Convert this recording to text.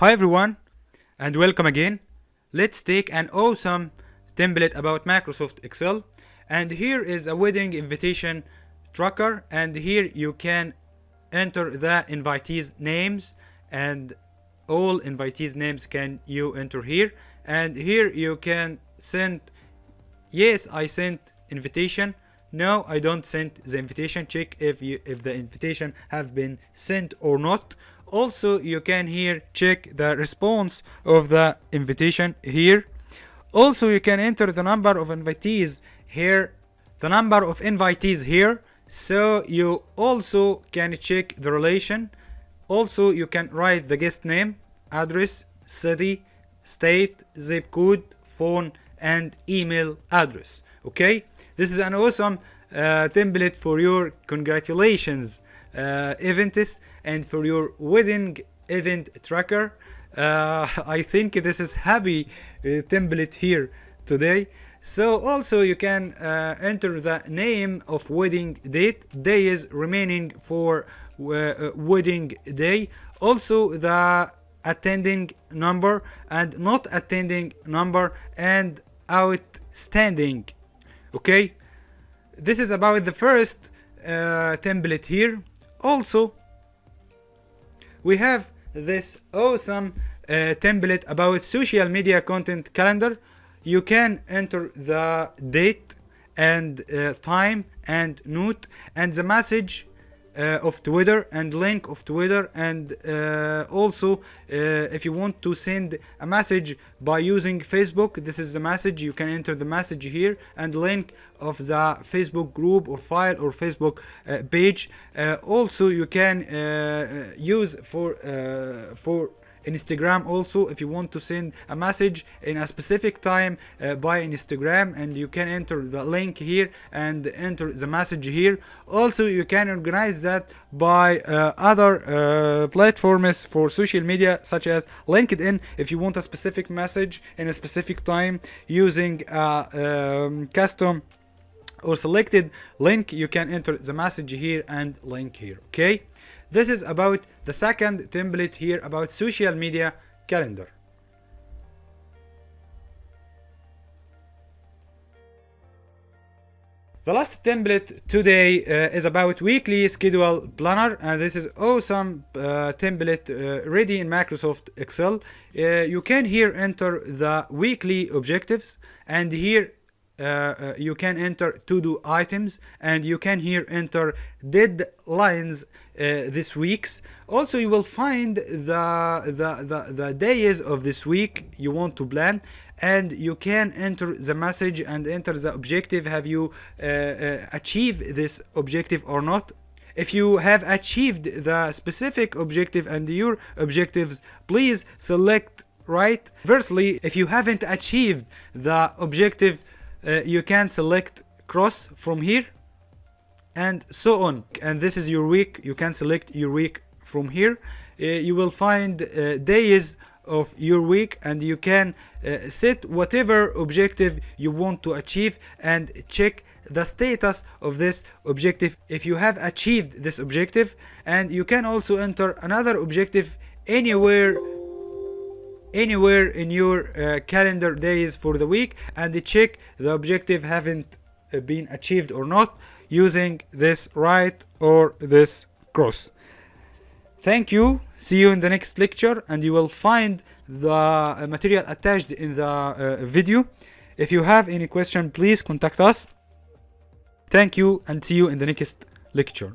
Hi everyone, and welcome again. Let's take an awesome template about Microsoft Excel, and here is a wedding invitation tracker, and here you can enter the invitees names, and all invitees names can you enter here, and here you can send yes I sent invitation, no I don't send the invitation. Check if the invitation have been sent or not. Also you can here check the response of the invitation here. Also you can enter the number of invitees here, so you also can check the relation. Also you can write the guest name, address, city, state, zip code, phone and email address. Okay, this is an awesome template for your congratulations events and for your wedding event tracker. I think this is happy template here today. So also you can enter the name of wedding date, days remaining for wedding day. Also the attending number and not attending number and outstanding. Okay, this is about the first template here. Also we have this awesome template about social media content calendar. You can enter the date and time and note and the message of Twitter and link of Twitter, and also if you want to send a message by using Facebook, this is the message. You can enter the message here and link of the Facebook group or file or Facebook page. Also you can use for Instagram. Also if you want to send a message in a specific time by Instagram, and you can enter the link here and enter the message here. Also you can organize that by other platforms for social media such as LinkedIn. If you want a specific message in a specific time using a custom or selected link, you can enter the message here and link here. Okay, this is about the second template here about social media calendar. The last template today is about weekly schedule planner, and this is awesome template ready in Microsoft Excel. You can here enter the weekly objectives, and here you can enter to-do items, and you can here enter deadlines this week's. Also you will find the days of this week you want to plan, and you can enter the message and enter the objective. Have you achieved this objective or not? If you have achieved the specific objective and your objectives, please select right. Conversely, if you haven't achieved the objective, you can select cross from here and so on. And this is your week. You can select your week from here. You will find days of your week, and you can set whatever objective you want to achieve and check the status of this objective if you have achieved this objective. And you can also enter another objective anywhere in your calendar days for the week, and check the objective haven't been achieved or not using this right or this cross. Thank you. See you in the next lecture, and you will find the material attached in the video. If you have any question, please contact us. Thank you, and see you in the next lecture.